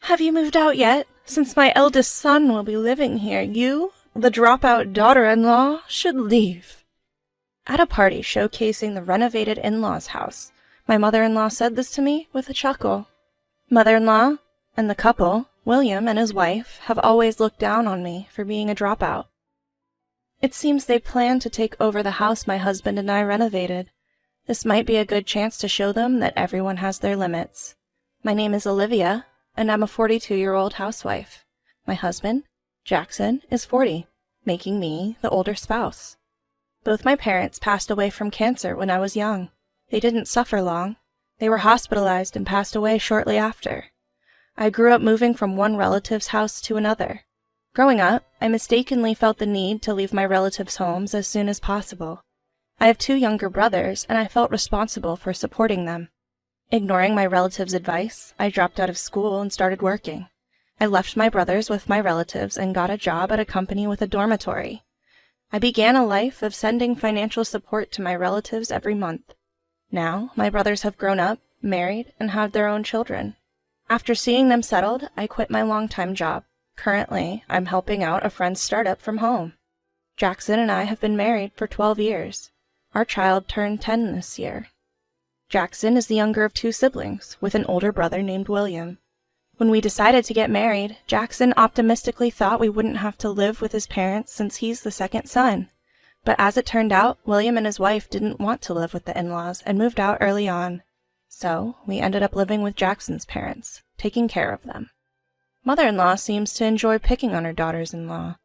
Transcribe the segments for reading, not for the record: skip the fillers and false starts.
Have you moved out yet? Since my eldest son will be living here, you, the dropout daughter-in-law, should leave. At a party showcasing the renovated in-laws' house, my mother-in-law said this to me with a chuckle. Mother-in-law and the couple, William and his wife, have always looked down on me for being a dropout. It seems they plan to take over the house my husband and I renovated. This might be a good chance to show them that everyone has their limits. My name is Olivia, and I'm a 42-year-old housewife. My husband, Jackson, is 40, making me the older spouse. Both my parents passed away from cancer when I was young. They didn't suffer long. They were hospitalized and passed away shortly after. I grew up moving from one relative's house to another. Growing up, I mistakenly felt the need to leave my relatives' homes as soon as possible. I have 2 younger brothers, and I felt responsible for supporting them. Ignoring my relatives' advice, I dropped out of school and started working. I left my brothers with my relatives and got a job at a company with a dormitory. I began a life of sending financial support to my relatives every month. Now, my brothers have grown up, married, and have their own children. After seeing them settled, I quit my long-time job. Currently, I'm helping out a friend's startup from home. Jackson and I have been married for 12 years. Our child turned 10 this year. Jackson is the younger of 2 siblings, with an older brother named William. When we decided to get married, Jackson optimistically thought we wouldn't have to live with his parents since he's the second son. But as it turned out, William and his wife didn't want to live with the in-laws and moved out early on. So, we ended up living with Jackson's parents, taking care of them. Mother-in-law seems to enjoy picking on her daughters-in-law.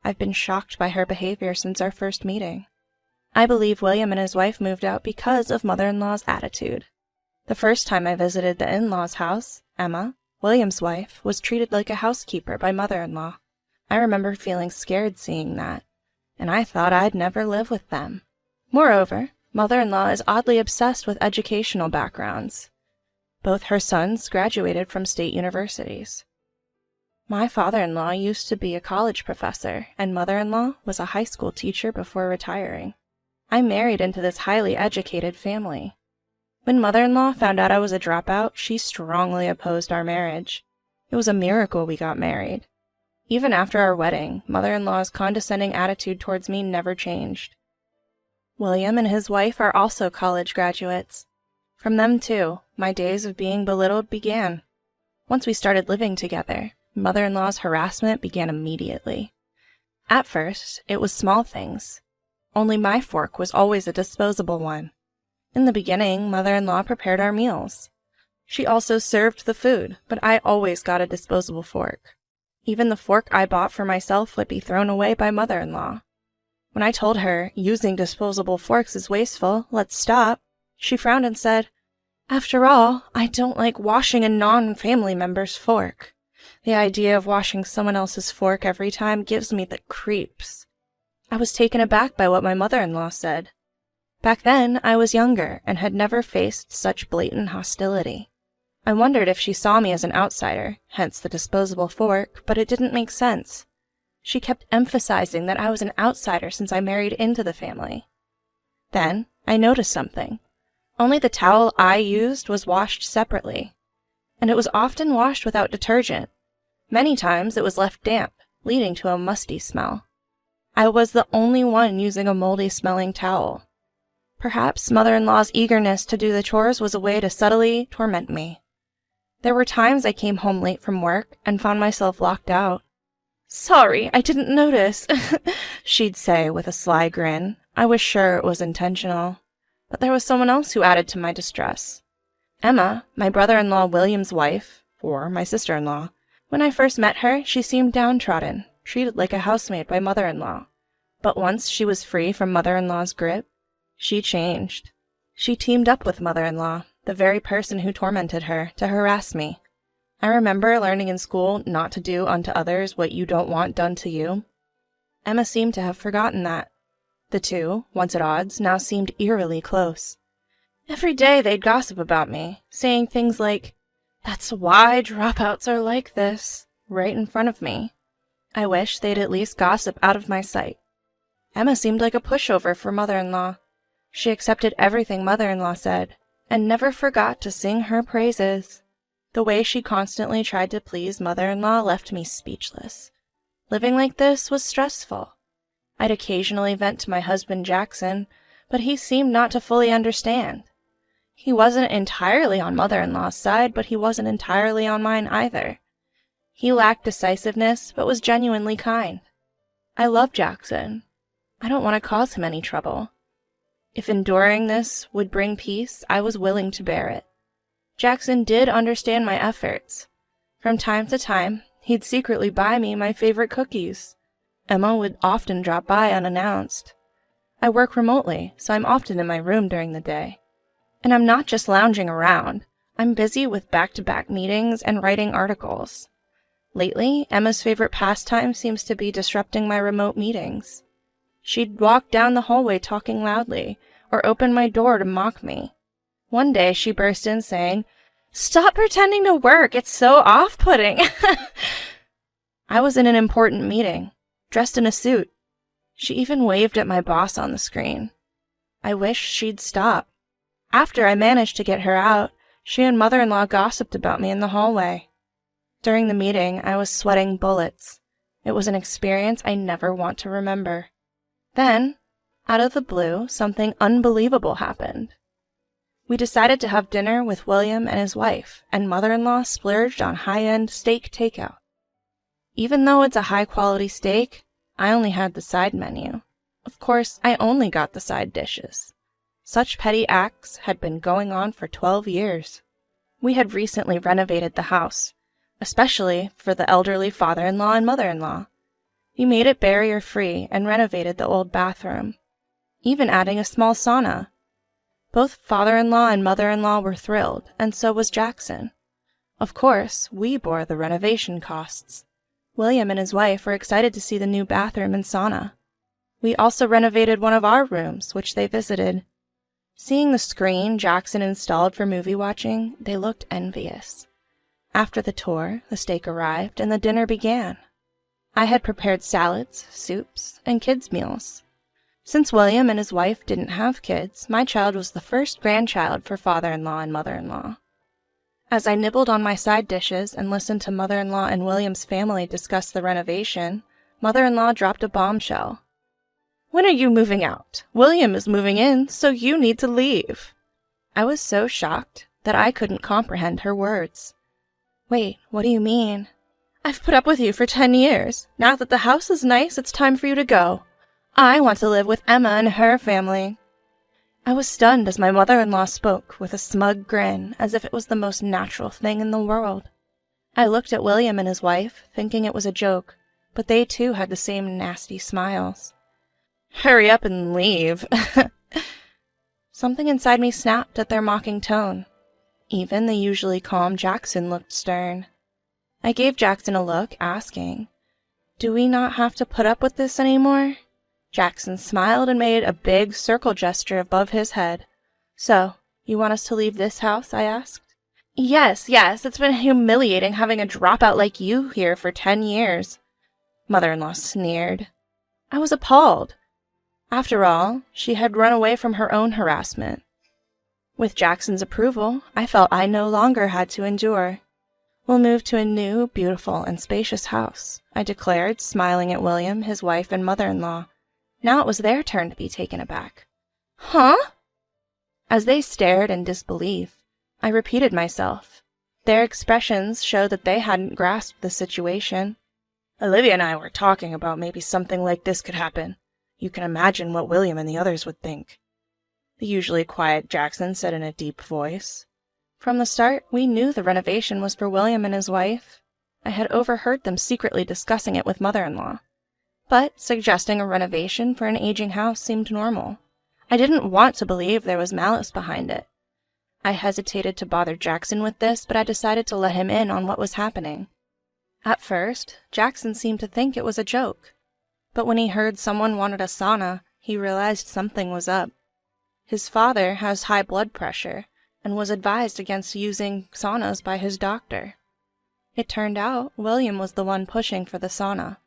I've been shocked by her behavior since our first meeting. I believe William and his wife moved out because of mother-in-law's attitude. The first time I visited the in-laws' house, Emma, William's wife, was treated like a housekeeper by mother-in-law. I remember feeling scared seeing that, and I thought I'd never live with them. Moreover, mother-in-law is oddly obsessed with educational backgrounds. Both her sons graduated from state universities. My father-in-law used to be a college professor, and mother-in-law was a high school teacher before retiring. I married into this highly educated family. When mother-in-law found out I was a dropout, she strongly opposed our marriage. It was a miracle we got married. Even after our wedding, mother-in-law's condescending attitude towards me never changed. William and his wife are also college graduates. From them, too, my days of being belittled began. Once we started living together, mother-in-law's harassment began immediately. At first, it was small things. Only my fork was always a disposable one. In the beginning, mother-in-law prepared our meals. She also served the food, but I always got a disposable fork. Even the fork I bought for myself would be thrown away by mother-in-law. When I told her, using disposable forks is wasteful, let's stop, she frowned and said, "After all, I don't like washing a non-family member's fork. The idea of washing someone else's fork every time gives me the creeps." I was taken aback by what my mother-in-law said. Back then, I was younger and had never faced such blatant hostility. I wondered if she saw me as an outsider, hence the disposable fork, but it didn't make sense. She kept emphasizing that I was an outsider since I married into the family. Then, I noticed something. Only the towel I used was washed separately, and it was often washed without detergent. Many times it was left damp, leading to a musty smell. I was the only one using a moldy-smelling towel. Perhaps mother-in-law's eagerness to do the chores was a way to subtly torment me. There were times I came home late from work and found myself locked out. "Sorry, I didn't notice," she'd say with a sly grin. I was sure it was intentional. But there was someone else who added to my distress. Emma, my brother-in-law William's wife, or my sister-in-law. When I first met her, she seemed downtrodden, treated like a housemaid by mother-in-law. But once she was free from mother-in-law's grip, she changed. She teamed up with mother-in-law, the very person who tormented her, to harass me. I remember learning in school not to do unto others what you don't want done to you. Emma seemed to have forgotten that. The two, once at odds, now seemed eerily close. Every day they'd gossip about me, saying things like, "That's why dropouts are like this," right in front of me. I wish they'd at least gossip out of my sight. Emma seemed like a pushover for mother-in-law. She accepted everything mother-in-law said, and never forgot to sing her praises. The way she constantly tried to please mother-in-law left me speechless. Living like this was stressful. I'd occasionally vent to my husband Jackson, but he seemed not to fully understand. He wasn't entirely on mother-in-law's side, but he wasn't entirely on mine either. He lacked decisiveness, but was genuinely kind. I love Jackson. I don't want to cause him any trouble. If enduring this would bring peace, I was willing to bear it. Jackson did understand my efforts. From time to time, he'd secretly buy me my favorite cookies. Emma would often drop by unannounced. I work remotely, so I'm often in my room during the day. And I'm not just lounging around. I'm busy with back-to-back meetings and writing articles. Lately, Emma's favorite pastime seems to be disrupting my remote meetings. She'd walk down the hallway talking loudly, or open my door to mock me. One day she burst in saying, "Stop pretending to work, it's so off-putting." I was in an important meeting, dressed in a suit. She even waved at my boss on the screen. I wished she'd stop. After I managed to get her out, she and mother-in-law gossiped about me in the hallway. During the meeting, I was sweating bullets. It was an experience I never want to remember. Then, out of the blue, something unbelievable happened. We decided to have dinner with William and his wife, and mother-in-law splurged on high-end steak takeout. Even though it's a high-quality steak, I only had the side menu. Of course, I only got the side dishes. Such petty acts had been going on for 12 years. We had recently renovated the house, especially for the elderly father-in-law and mother-in-law. We made it barrier-free and renovated the old bathroom, even adding a small sauna. Both father-in-law and mother-in-law were thrilled, and so was Jackson. Of course, we bore the renovation costs. William and his wife were excited to see the new bathroom and sauna. We also renovated one of our rooms, which they visited. Seeing the screen Jackson installed for movie watching, they looked envious. After the tour, the steak arrived, and the dinner began. I had prepared salads, soups, and kids' meals. Since William and his wife didn't have kids, my child was the first grandchild for father-in-law and mother-in-law. As I nibbled on my side dishes and listened to mother-in-law and William's family discuss the renovation, mother-in-law dropped a bombshell. "When are you moving out? William is moving in, so you need to leave." I was so shocked that I couldn't comprehend her words. "Wait, what do you mean?" "I've put up with you for 10 years. Now that the house is nice, it's time for you to go. I want to live with Emma and her family." I was stunned as my mother-in-law spoke with a smug grin, as if it was the most natural thing in the world. I looked at William and his wife, thinking it was a joke, but they too had the same nasty smiles. "Hurry up and leave." Something inside me snapped at their mocking tone. Even the usually calm Jackson looked stern. I gave Jackson a look, asking, "Do we not have to put up with this anymore?" Jackson smiled and made a big circle gesture above his head. "So, you want us to leave this house?" I asked. Yes, it's been humiliating having a dropout like you here for 10 years. Mother-in-law sneered. I was appalled. After all, she had run away from her own harassment. With Jackson's approval, I felt I no longer had to endure. "We'll move to a new, beautiful, and spacious house," I declared, smiling at William, his wife, and mother-in-law. Now it was their turn to be taken aback. "Huh?" As they stared in disbelief, I repeated myself. Their expressions showed that they hadn't grasped the situation. "Olivia and I were talking about maybe something like this could happen. You can imagine what William and the others would think," the usually quiet Jackson said in a deep voice. From the start, we knew the renovation was for William and his wife. I had overheard them secretly discussing it with mother-in-law. But suggesting a renovation for an aging house seemed normal. I didn't want to believe there was malice behind it. I hesitated to bother Jackson with this, but I decided to let him in on what was happening. At first, Jackson seemed to think it was a joke. But when he heard someone wanted a sauna, he realized something was up. His father has high blood pressure and was advised against using saunas by his doctor. It turned out William was the one pushing for the sauna.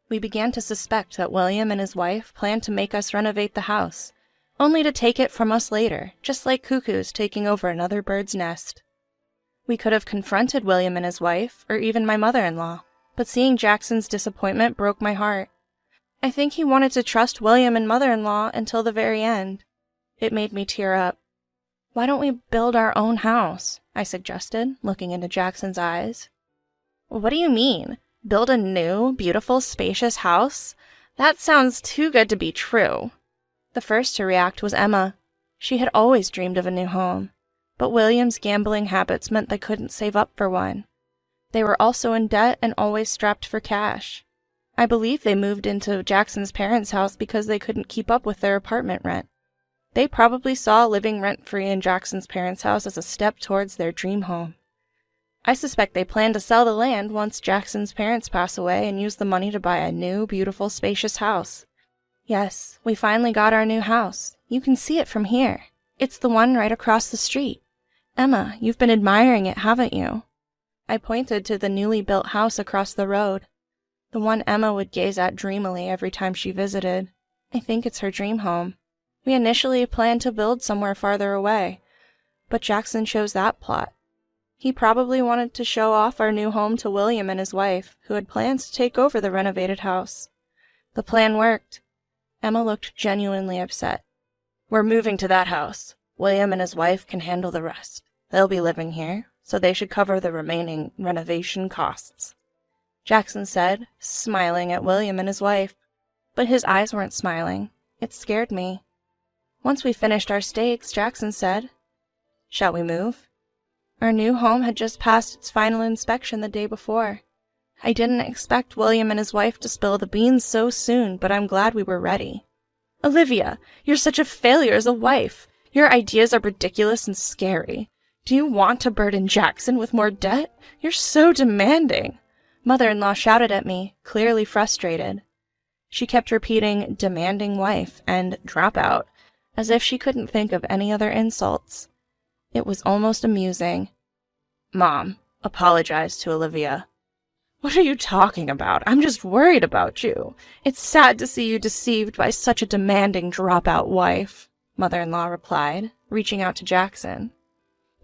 We began to suspect that William and his wife planned to make us renovate the house, only to take it from us later, just like cuckoos taking over another bird's nest. We could have confronted William and his wife, or even my mother-in-law, but seeing Jackson's disappointment broke my heart. I think he wanted to trust William and mother-in-law until the very end. It made me tear up. "Why don't we build our own house?" I suggested, looking into Jackson's eyes. "What do you mean? Build a new, beautiful, spacious house? That sounds too good to be true." The first to react was Emma. She had always dreamed of a new home, but William's gambling habits meant they couldn't save up for one. They were also in debt and always strapped for cash. I believe they moved into Jackson's parents' house because they couldn't keep up with their apartment rent. They probably saw living rent-free in Jackson's parents' house as a step towards their dream home. I suspect they plan to sell the land once Jackson's parents pass away and use the money to buy a new, beautiful, spacious house. Yes, we finally got our new house. You can see it from here. It's the one right across the street. Emma, you've been admiring it, haven't you? I pointed to the newly built house across the road, the one Emma would gaze at dreamily every time she visited. I think it's her dream home. We initially planned to build somewhere farther away, but Jackson chose that plot. He probably wanted to show off our new home to William and his wife, who had plans to take over the renovated house. The plan worked. Emma looked genuinely upset. "We're moving to that house. William and his wife can handle the rest. They'll be living here, so they should cover the remaining renovation costs," Jackson said, smiling at William and his wife. But his eyes weren't smiling. It scared me. Once we finished our steaks, Jackson said, "Shall we move?" Our new home had just passed its final inspection the day before. I didn't expect William and his wife to spill the beans so soon, but I'm glad we were ready. "Olivia, you're such a failure as a wife. Your ideas are ridiculous and scary. Do you want to burden Jackson with more debt? You're so demanding." Mother-in-law shouted at me, clearly frustrated. She kept repeating "demanding wife" and "dropout," as if she couldn't think of any other insults. It was almost amusing. "Mom, apologize to Olivia." "What are you talking about? I'm just worried about you. It's sad to see you deceived by such a demanding dropout wife," Mother-in-law replied, reaching out to Jackson.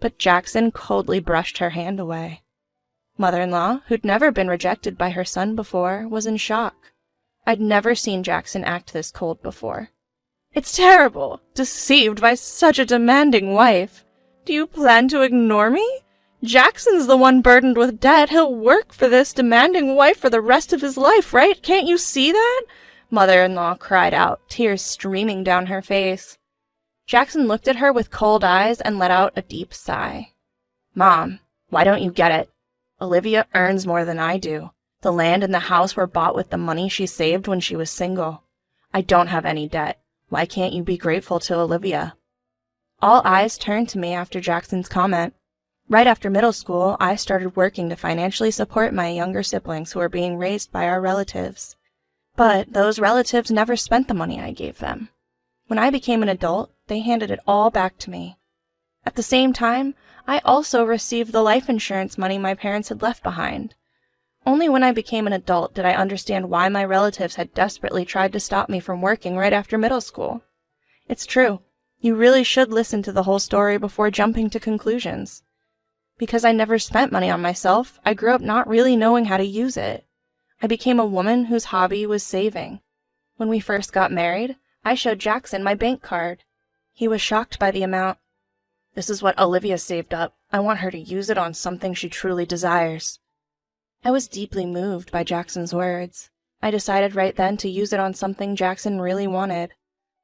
But Jackson coldly brushed her hand away. Mother-in-law, who'd never been rejected by her son before, was in shock. I'd never seen Jackson act this cold before. "It's terrible! Deceived by such a demanding wife! Do you plan to ignore me? Jackson's the one burdened with debt. He'll work for this demanding wife for the rest of his life, right? Can't you see that?" Mother-in-law cried out, tears streaming down her face. Jackson looked at her with cold eyes and let out a deep sigh. "Mom, why don't you get it? Olivia earns more than I do. The land and the house were bought with the money she saved when she was single. I don't have any debt. Why can't you be grateful to Olivia?" All eyes turned to me after Jackson's comment. Right after middle school, I started working to financially support my younger siblings who were being raised by our relatives. But those relatives never spent the money I gave them. When I became an adult, they handed it all back to me. At the same time, I also received the life insurance money my parents had left behind. Only when I became an adult did I understand why my relatives had desperately tried to stop me from working right after middle school. It's true. You really should listen to the whole story before jumping to conclusions. Because I never spent money on myself, I grew up not really knowing how to use it. I became a woman whose hobby was saving. When we first got married, I showed Jackson my bank card. He was shocked by the amount. "This is what Olivia saved up. I want her to use it on something she truly desires." I was deeply moved by Jackson's words. I decided right then to use it on something Jackson really wanted.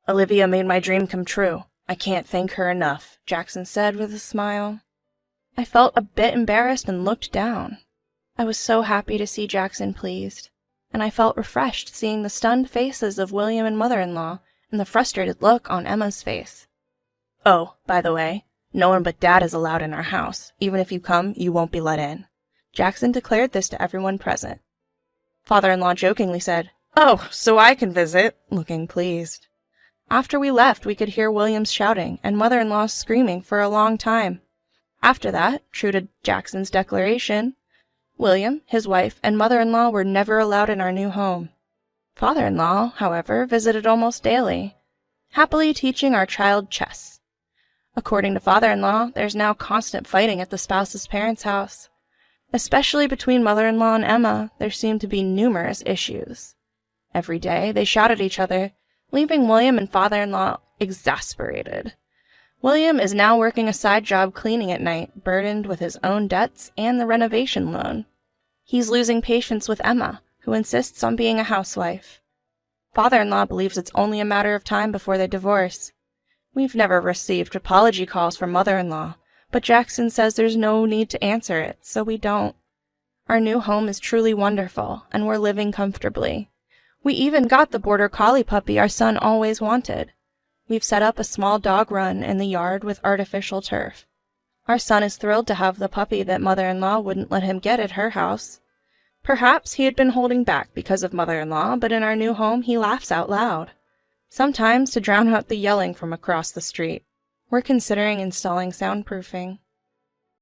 "Olivia made my dream come true. I can't thank her enough," Jackson said with a smile. I felt a bit embarrassed and looked down. I was so happy to see Jackson pleased, and I felt refreshed seeing the stunned faces of William and mother-in-law and the frustrated look on Emma's face. "Oh, by the way, no one but Dad is allowed in our house. Even if you come, you won't be let in." Jackson declared this to everyone present. Father-in-law jokingly said, "Oh, so I can visit," looking pleased. After we left, we could hear Williams shouting and mother-in-law screaming for a long time. After that, true to Jackson's declaration, William, his wife, and mother-in-law were never allowed in our new home. Father-in-law, however, visited almost daily, happily teaching our child chess. According to father-in-law, there's now constant fighting at the spouse's parents' house. Especially between mother-in-law and Emma, there seem to be numerous issues. Every day, they shout at each other, leaving William and father-in-law exasperated. William is now working a side job cleaning at night, burdened with his own debts and the renovation loan. He's losing patience with Emma, who insists on being a housewife. Father-in-law believes it's only a matter of time before they divorce. We've never received apology calls from mother-in-law, but Jackson says there's no need to answer it, so we don't. Our new home is truly wonderful, and we're living comfortably. We even got the border collie puppy our son always wanted. We've set up a small dog run in the yard with artificial turf. Our son is thrilled to have the puppy that mother-in-law wouldn't let him get at her house. Perhaps he had been holding back because of mother-in-law, but in our new home he laughs out loud. Sometimes to drown out the yelling from across the street. We're considering installing soundproofing.